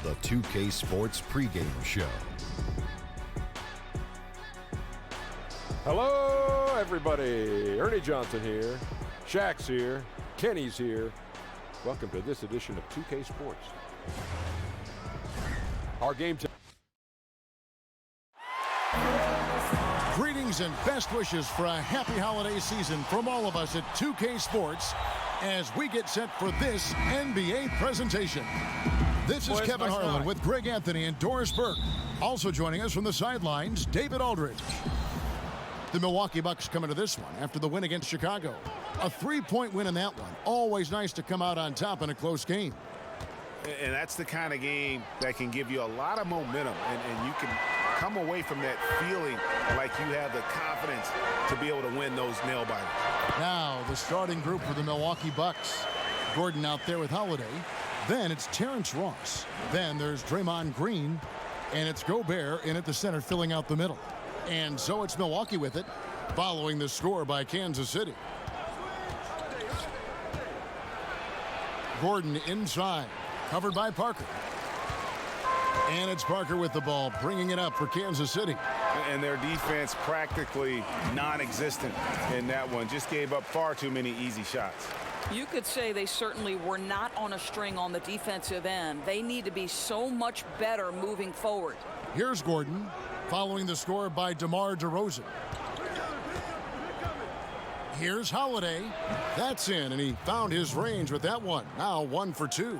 The 2K Sports pregame show. Hello, everybody. Ernie Johnson here. Shaq's here. Kenny's here. Welcome to this edition of 2K Sports. Our game today. Greetings and best wishes for a happy holiday season from all of us at 2K Sports as we get set for this NBA presentation. This is Kevin Harlan with Greg Anthony and Doris Burke. Also joining us from the sidelines, David Aldridge. The Milwaukee Bucks come into this one after the win against Chicago. A three-point win in that one. Always nice to come out on top in a close game. And that's the kind of game that can give you a lot of momentum, and you can come away from that feeling like you have the confidence to be able to win those nail biters. Now the starting group for the Milwaukee Bucks. Gordon out there with Holiday. Then it's Terrence Ross. Then there's Draymond Green. And it's Gobert in at the center filling out the middle. And so it's Milwaukee with it, following the score by Kansas City. Gordon inside, covered by Parker. And it's Parker with the ball, bringing it up for Kansas City. And their defense practically non-existent in that one. Just gave up far too many easy shots. You could say they certainly were not on a string on the defensive end. They need to be so much better moving forward. Here's Gordon, following the score by DeMar DeRozan. Here's Holiday. That's in, and he found his range with that one. Now 1 for 2.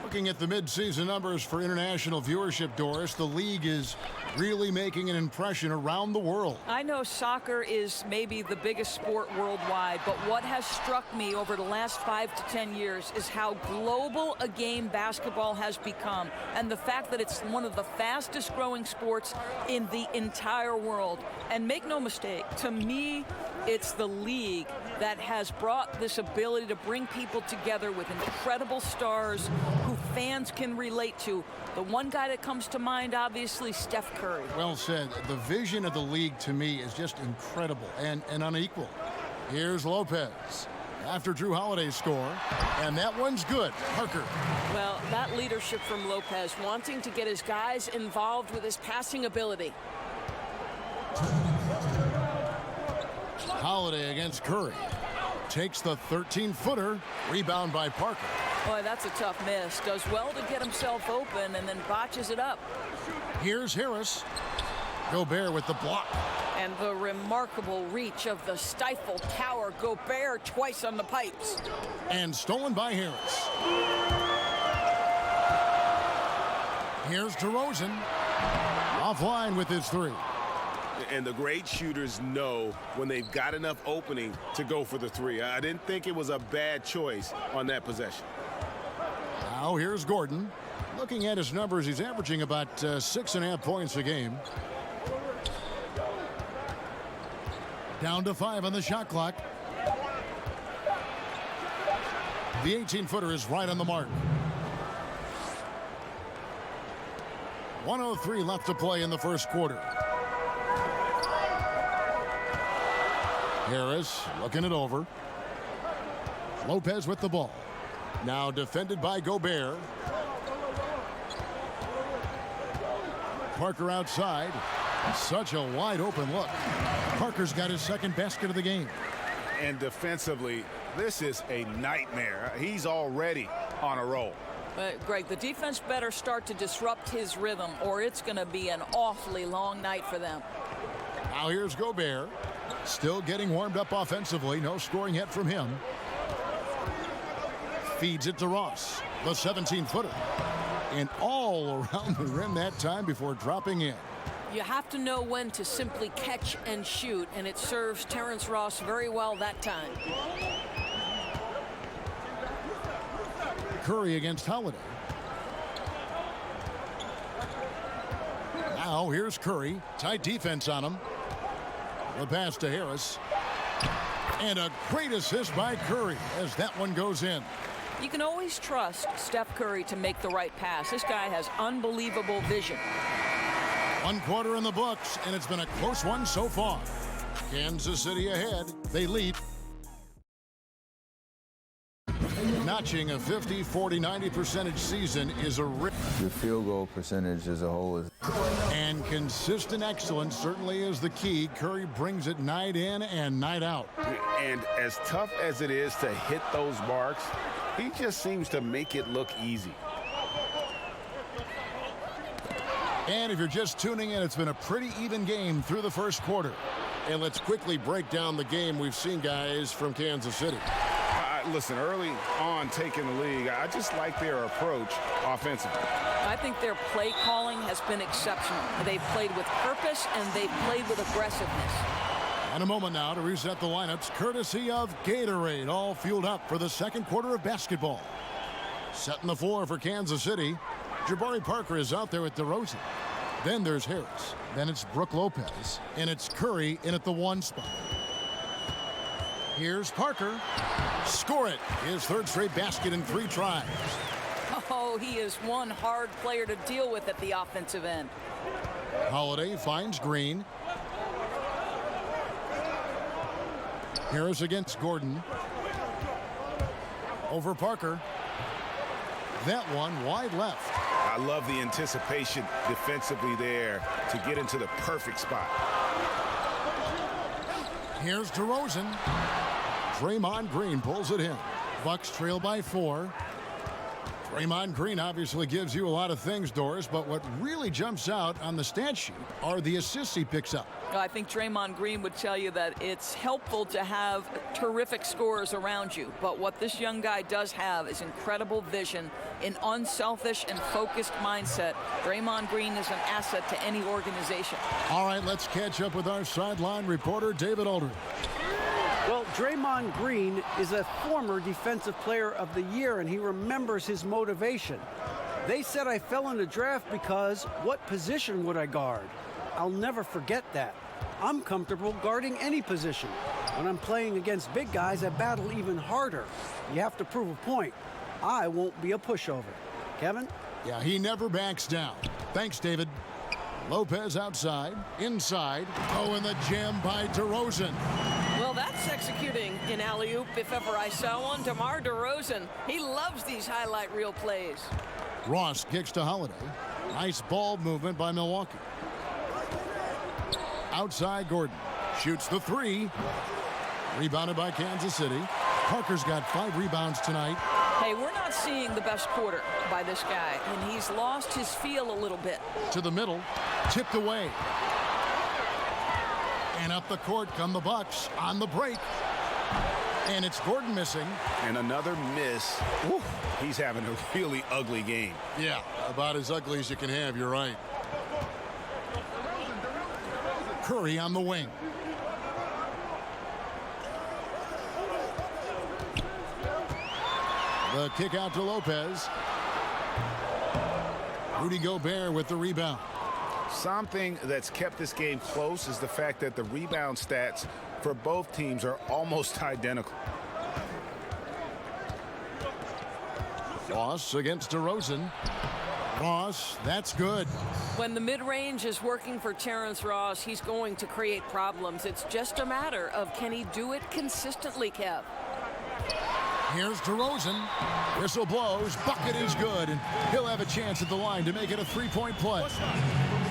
Looking at the midseason numbers for international viewership, Doris, the league is really making an impression around the world. I know soccer is maybe the biggest sport worldwide, but what has struck me over the last 5 to 10 years is how global a game basketball has become, and the fact that it's one of the fastest growing sports in the entire world. And make no mistake, to me, it's the league that has brought this ability to bring people together with incredible stars who fans can relate to. The one guy that comes to mind, obviously, Steph Curry. Well said. The vision of the league, to me, is just incredible and unequal. Here's Lopez after Drew Holiday's score, and that one's good. Parker. Well, that leadership from Lopez, wanting to get his guys involved with his passing ability. Holiday against Curry. Takes the 13-footer. Rebound by Parker. Boy, that's a tough miss. Does well to get himself open and then botches it up. Here's Harris. Gobert with the block. And the remarkable reach of the stifled tower. Gobert twice on the pipes. And stolen by Harris. Here's DeRozan. Offline with his three. And the great shooters know when they've got enough opening to go for the three. I didn't think it was a bad choice on that possession. Now here's Gordon. Looking at his numbers, he's averaging about 6.5 points a game. Down to 5 on the shot clock. The 18-footer is right on the mark. 1:03 left to play in the first quarter. Harris looking it over. Lopez with the ball. Now defended by Gobert. Parker outside. Such a wide open look. Parker's got his second basket of the game. And defensively, this is a nightmare. He's already on a roll. But Greg, the defense better start to disrupt his rhythm, or it's going to be an awfully long night for them. Now here's Gobert. Still getting warmed up offensively. No scoring yet from him. Feeds it to Ross. The 17-footer. And all around the rim that time before dropping in. You have to know when to simply catch and shoot, and it serves Terrence Ross very well that time. Curry against Holiday. Now here's Curry. Tight defense on him. The pass to Harris. And a great assist by Curry as that one goes in. You can always trust Steph Curry to make the right pass. This guy has unbelievable vision. 1 quarter in the books, and it's been a close one so far. Kansas City ahead. They lead. Notching a 50, 40, 90% season is a rip. The field goal percentage as a whole is. And consistent excellence certainly is the key. Curry brings it night in and night out. And as tough as it is to hit those marks, he just seems to make it look easy. And if you're just tuning in, it's been a pretty even game through the first quarter. And let's quickly break down the game we've seen, guys, from Kansas City. Listen, early on taking the league, I just like their approach offensively. I think their play calling has been exceptional. They've played with purpose and they've played with aggressiveness. And a moment now to reset the lineups, courtesy of Gatorade, all fueled up for the second quarter of basketball. Setting the floor for Kansas City, Jabari Parker is out there with DeRozan. Then there's Harris. Then it's Brook Lopez. And it's Curry in at the 1 spot. Here's Parker. Score it. His third straight basket in 3 tries. Oh, he is one hard player to deal with at the offensive end. Holiday finds Green. Harris against Gordon. Over Parker. That one wide left. I love the anticipation defensively there to get into the perfect spot. Here's DeRozan. Draymond Green pulls it in. Bucks trail by 4. Draymond Green obviously gives you a lot of things, Doris, but what really jumps out on the stat sheet are the assists he picks up. I think Draymond Green would tell you that it's helpful to have terrific scorers around you, but what this young guy does have is incredible vision, an unselfish and focused mindset. Draymond Green is an asset to any organization. All right, let's catch up with our sideline reporter, David Aldridge. Well, Draymond Green is a former Defensive Player of the Year, and he remembers his motivation. They said I fell in the draft because what position would I guard? I'll never forget that. I'm comfortable guarding any position. When I'm playing against big guys, I battle even harder. You have to prove a point. I won't be a pushover. Kevin? Yeah, he never backs down. Thanks, David. Lopez outside, inside. Oh, and the jam by DeRozan. Well, that's executing an alley-oop if ever I saw one. DeMar DeRozan, he loves these highlight reel plays. Ross kicks to Holiday. Nice ball movement by Milwaukee. Outside Gordon. Shoots the 3. Rebounded by Kansas City. Parker's got 5 rebounds tonight. Hey, we're not seeing the best quarter by this guy, and he's lost his feel a little bit. To the middle. Tipped away. And up the court come the Bucks on the break. And it's Gordon missing. And another miss. Woo, he's having a really ugly game. Yeah, about as ugly as you can have, you're right. Curry on the wing. The kick out to Lopez. Rudy Gobert with the rebound. Something that's kept this game close is the fact that the rebound stats for both teams are almost identical. Ross against DeRozan. Ross, that's good. When the mid-range is working for Terrence Ross, he's going to create problems. It's just a matter of can he do it consistently, Kev? Here's DeRozan. Whistle blows. Bucket is good. And he'll have a chance at the line to make it a 3-point play.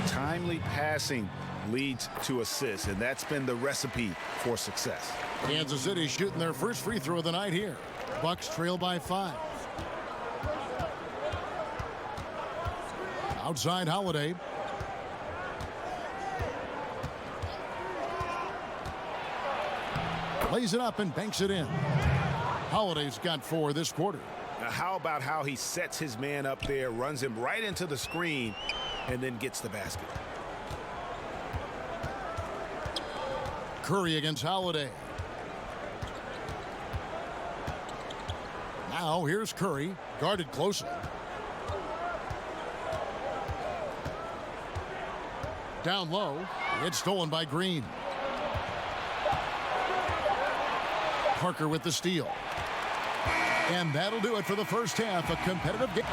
Timely passing leads to assists, and that's been the recipe for success. Kansas City shooting their first free throw of the night here. Bucks trail by 5. Outside Holiday. Plays it up and banks it in. Holiday's got 4 this quarter. Now, how about how he sets his man up there, runs him right into the screen, and then gets the basket. Curry against Holiday. Now here's Curry, guarded closely. Down low, it's stolen by Green. Parker with the steal. And that'll do it for the first half, a competitive game.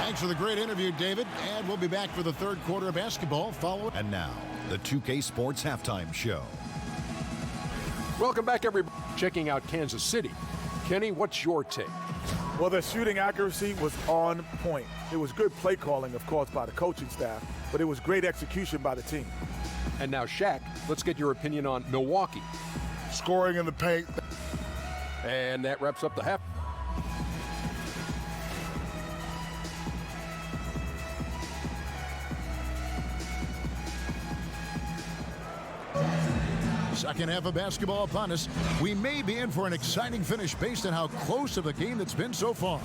Thanks for the great interview, David. And we'll be back for the third quarter of basketball following. And now, the 2K Sports Halftime Show. Welcome back, everybody. Checking out Kansas City. Kenny, what's your take? Well, the shooting accuracy was on point. It was good play calling, of course, by the coaching staff, but it was great execution by the team. And now, Shaq, let's get your opinion on Milwaukee. Scoring in the paint. And that wraps up the half. Second half of basketball upon us. We may be in for an exciting finish based on how close of a game that's been so far.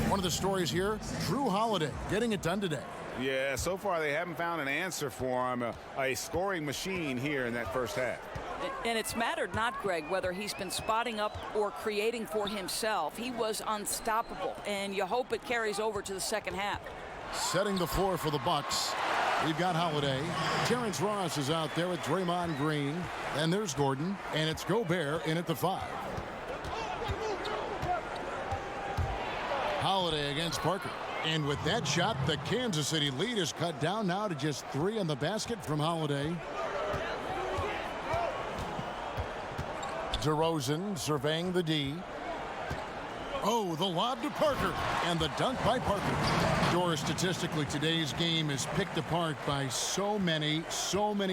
One of the stories here, Drew Holiday getting it done today. Yeah, so far they haven't found an answer for him. A scoring machine here in that first half. And it's mattered not, Greg, whether he's been spotting up or creating for himself. He was unstoppable, and you hope it carries over to the second half. Setting the floor for the Bucks. We've got Holiday. Terrence Ross is out there with Draymond Green. And there's Gordon. And it's Gobert in at the 5. Holiday against Parker. And with that shot, the Kansas City lead is cut down now to just 3 on the basket from Holiday. DeRozan surveying the D. Oh, the lob to Parker, and the dunk by Parker. Doris, statistically, today's game is picked apart by so many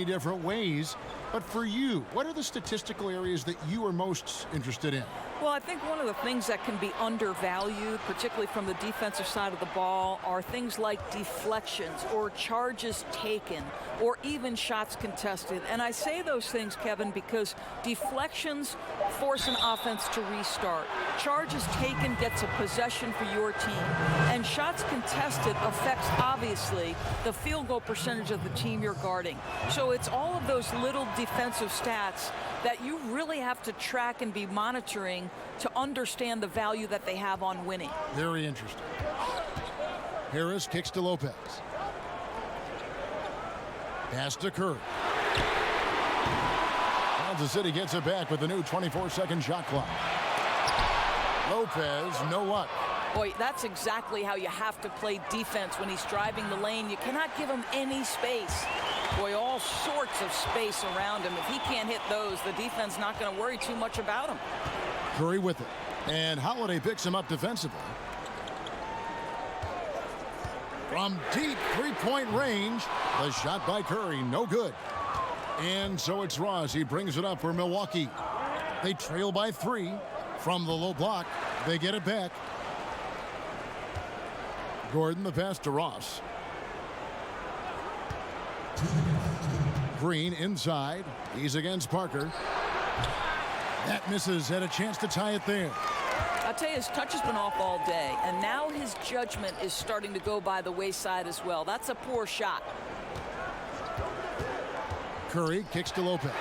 different ways. But for you, what are the statistical areas that you are most interested in? Well, I think one of the things that can be undervalued, particularly from the defensive side of the ball, are things like deflections or charges taken or even shots contested. And I say those things, Kevin, because deflections force an offense to restart. Charges taken gets a possession for your team. And shots contested affects, obviously, the field goal percentage of the team you're guarding. So it's all of those little defensive stats that you really have to track and be monitoring to understand the value that they have on winning. Very interesting. Harris kicks to Lopez. Pass to Curry. Kansas City gets it back with the new 24-second shot clock. Lopez, no luck. Boy, that's exactly how you have to play defense when he's driving the lane. You cannot give him any space. Boy, all sorts of space around him. If he can't hit those, the defense not going to worry too much about him. Curry with it. And Holiday picks him up defensively. From deep three-point range, the shot by Curry, no good. And so it's Ross. He brings it up for Milwaukee. They trail by 3 from the low block. They get it back. Gordon, the pass to Ross. Green inside. He's against Parker. That misses. Had a chance to tie it there. I'll tell you, his touch has been off all day, and now his judgment is starting to go by the wayside as well. That's a poor shot. Curry kicks to Lopez.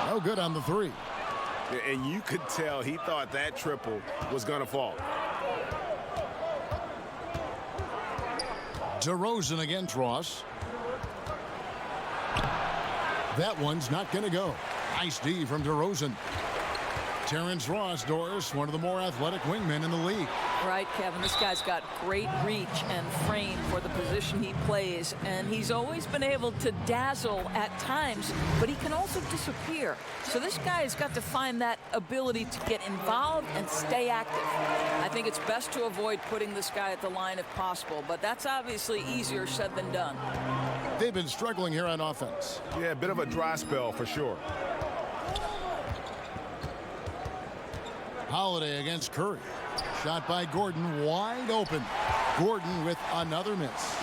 No good on the 3. And you could tell he thought that triple was going to fall. DeRozan against Ross. That one's not going to go. Nice D from DeRozan. Terrence Ross, Doris, one of the more athletic wingmen in the league. Right, Kevin. This guy's got great reach and frame for the position he plays, and he's always been able to dazzle at times, but he can also disappear. So this guy has got to find that ability to get involved and stay active. I think it's best to avoid putting this guy at the line if possible, but that's obviously easier said than done. They've been struggling here on offense. Yeah, a bit of a dry spell for sure. Holiday against Curry. Shot by Gordon, wide open. Gordon with another miss.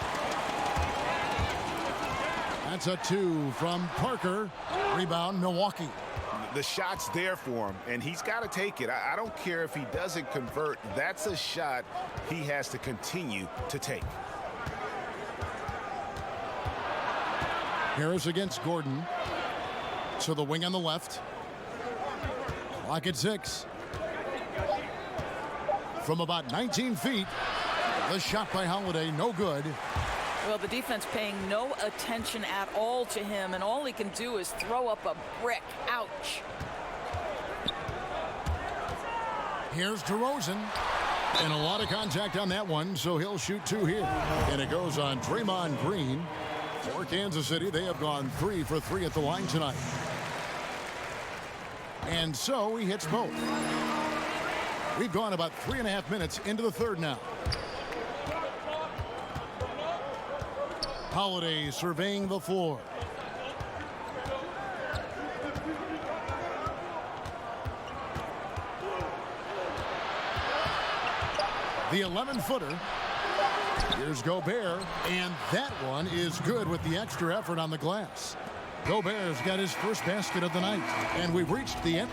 That's a 2 from Parker. Rebound, Milwaukee. The shot's there for him, and he's got to take it. I don't care if he doesn't convert. That's a shot he has to continue to take. Harris against Gordon. So the wing on the left. Clock at 6. From about 19 feet, the shot by Holiday, no good. Well, the defense paying no attention at all to him, and all he can do is throw up a brick. Ouch. Here's DeRozan. And a lot of contact on that one, so he'll shoot 2 here. And it goes on Draymond Green. For Kansas City, they have gone 3 for 3 at the line tonight. And so he hits both. We've gone about 3.5 minutes into the third now. Holiday surveying the floor. The 11-footer. Here's Gobert, and that one is good with the extra effort on the glass. Gobert's got his first basket of the night, and we've reached the end.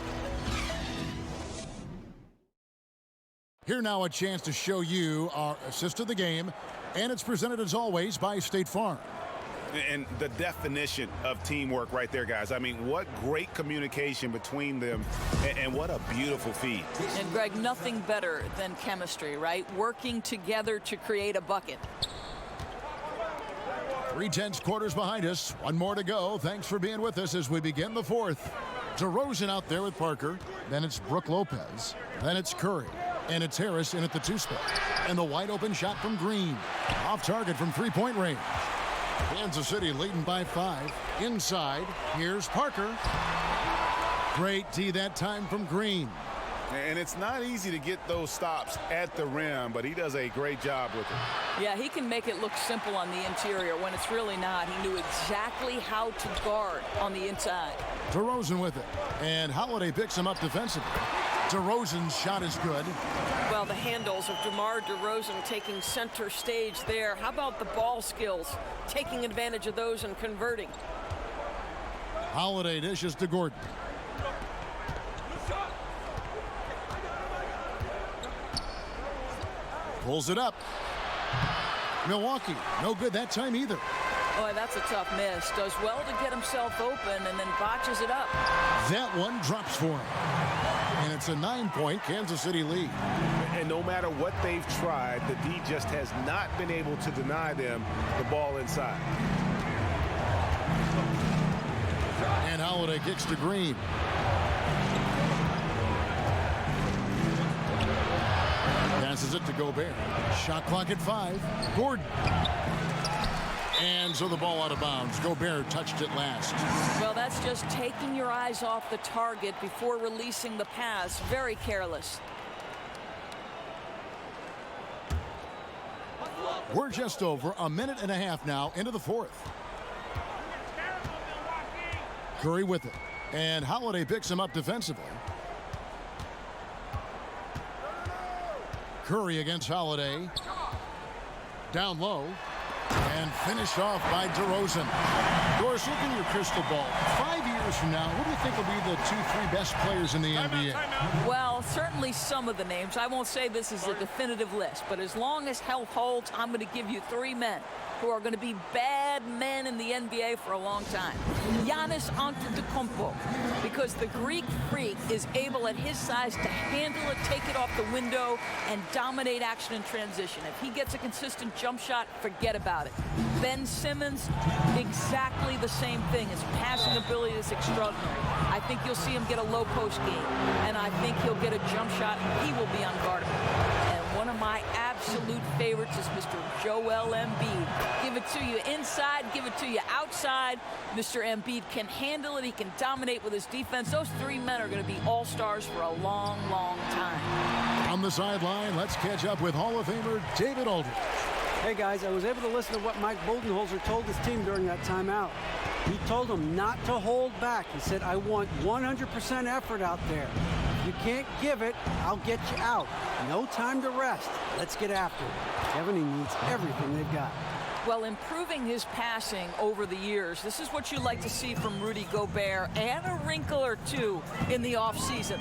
Here now a chance to show you our assist of the game, and it's presented as always by State Farm. And the definition of teamwork right there, guys. I mean, what great communication between them, and what a beautiful feed. And, Greg, nothing better than chemistry, right? Working together to create a bucket. 3/10 quarters behind us. One more to go. Thanks for being with us as we begin the fourth. DeRozan out there with Parker. Then it's Brook Lopez. Then it's Curry. And it's Harris in at the 2 spot. And the wide open shot from Green. Off target from three-point range. Kansas City leading by 5. Inside, here's Parker. Great D that time from Green. And it's not easy to get those stops at the rim, but he does a great job with it. Yeah, he can make it look simple on the interior when it's really not. He knew exactly how to guard on the inside. DeRozan with it. And Holiday picks him up defensively. DeRozan's shot is good. Well, the handles of DeMar DeRozan taking center stage there. How about the ball skills? Taking advantage of those and converting. Holiday dishes to Gordon. Pulls it up. Milwaukee, no good that time either. Boy, that's a tough miss. Does well to get himself open and then botches it up. That one drops for him. And it's a 9-point Kansas City lead. And no matter what they've tried, the D just has not been able to deny them the ball inside. And Holiday kicks to Green. Passes it to Gobert. Shot clock at 5. Gordon. And so the ball out of bounds. Gobert touched it last. Well, that's just taking your eyes off the target before releasing the pass. Very careless. We're just over a minute and a half now into the fourth. Curry with it. And Holiday picks him up defensively. Curry against Holiday. Down low. And finished off by DeRozan. Doris, look in your crystal ball. 5 years from now, who do you think will be the 2-3 best players in the NBA? Well, certainly some of the names. I won't say this is a definitive list, but as long as health holds, I'm going to give you 3 men who are going to be bad men in the NBA for a long time. Giannis Antetokounmpo, because the Greek freak is able at his size to handle it, take it off the window, and dominate action in transition. If he gets a consistent jump shot, forget about it. Ben Simmons, exactly the same thing. His passing ability is extraordinary. I think you'll see him get a low post game, and I think he'll get a jump shot. He will be unguardable. And one of my absolute favorites is Mr. Joel Embiid. Give it to you inside, give it to you outside. Mr. Embiid can handle it. He can dominate with his defense. Those 3 men are going to be all-stars for a long, long time. On the sideline, let's catch up with Hall of Famer David Aldridge. Hey, guys, I was able to listen to what Mike Budenholzer told his team during that timeout. He told them not to hold back. He said, I want 100% effort out there. If you can't give it, I'll get you out. No time to rest. Let's get after it. Kevin, he needs everything they've got. Well, improving his passing over the years, this is what you like to see from Rudy Gobert, and a wrinkle or two in the offseason.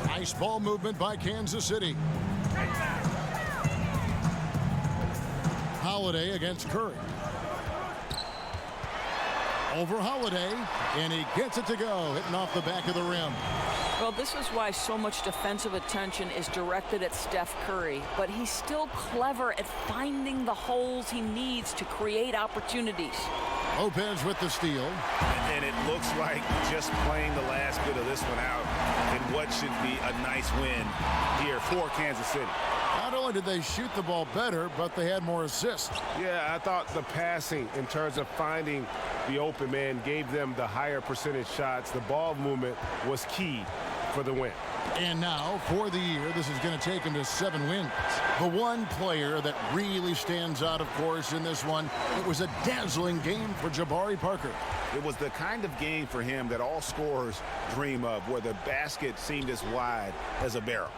Nice ball movement by Kansas City. Holiday against Curry. Over Holiday, and he gets it to go, hitting off the back of the rim. Well, this is why so much defensive attention is directed at Steph Curry, but he's still clever at finding the holes he needs to create opportunities. Lopez with the steal. And it looks like just playing the last bit of this one out in what should be a nice win here for Kansas City. Not only did they shoot the ball better, but they had more assists. Yeah, I thought the passing in terms of finding the open man gave them the higher percentage shots. The ball movement was key for the win. And now, for the year, this is going to take him to 7 wins. The one player that really stands out, of course, in this one, it was a dazzling game for Jabari Parker. It was the kind of game for him that all scorers dream of, where the basket seemed as wide as a barrel.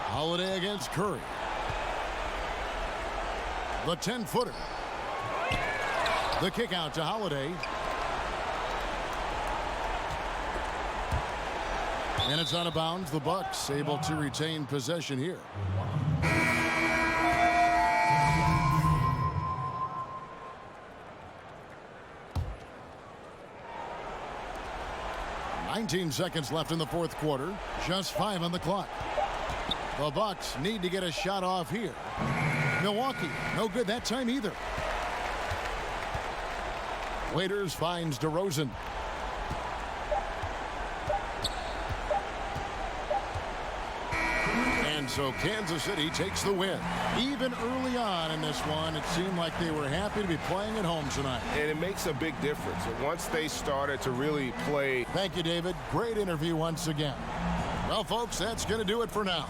Holiday against Curry. The 10-footer. The kick out to Holiday. And it's out of bounds. The Bucks able to retain possession here. "19 seconds left in the fourth quarter. Just 5 on the clock. The Bucks need to get a shot off here. Milwaukee, no good that time either. Waiters finds DeRozan. And so Kansas City takes the win. Even early on in this one, it seemed like they were happy to be playing at home tonight. And it makes a big difference. Once they started to really play. Thank you, David. Great interview once again. Well, folks, that's going to do it for now.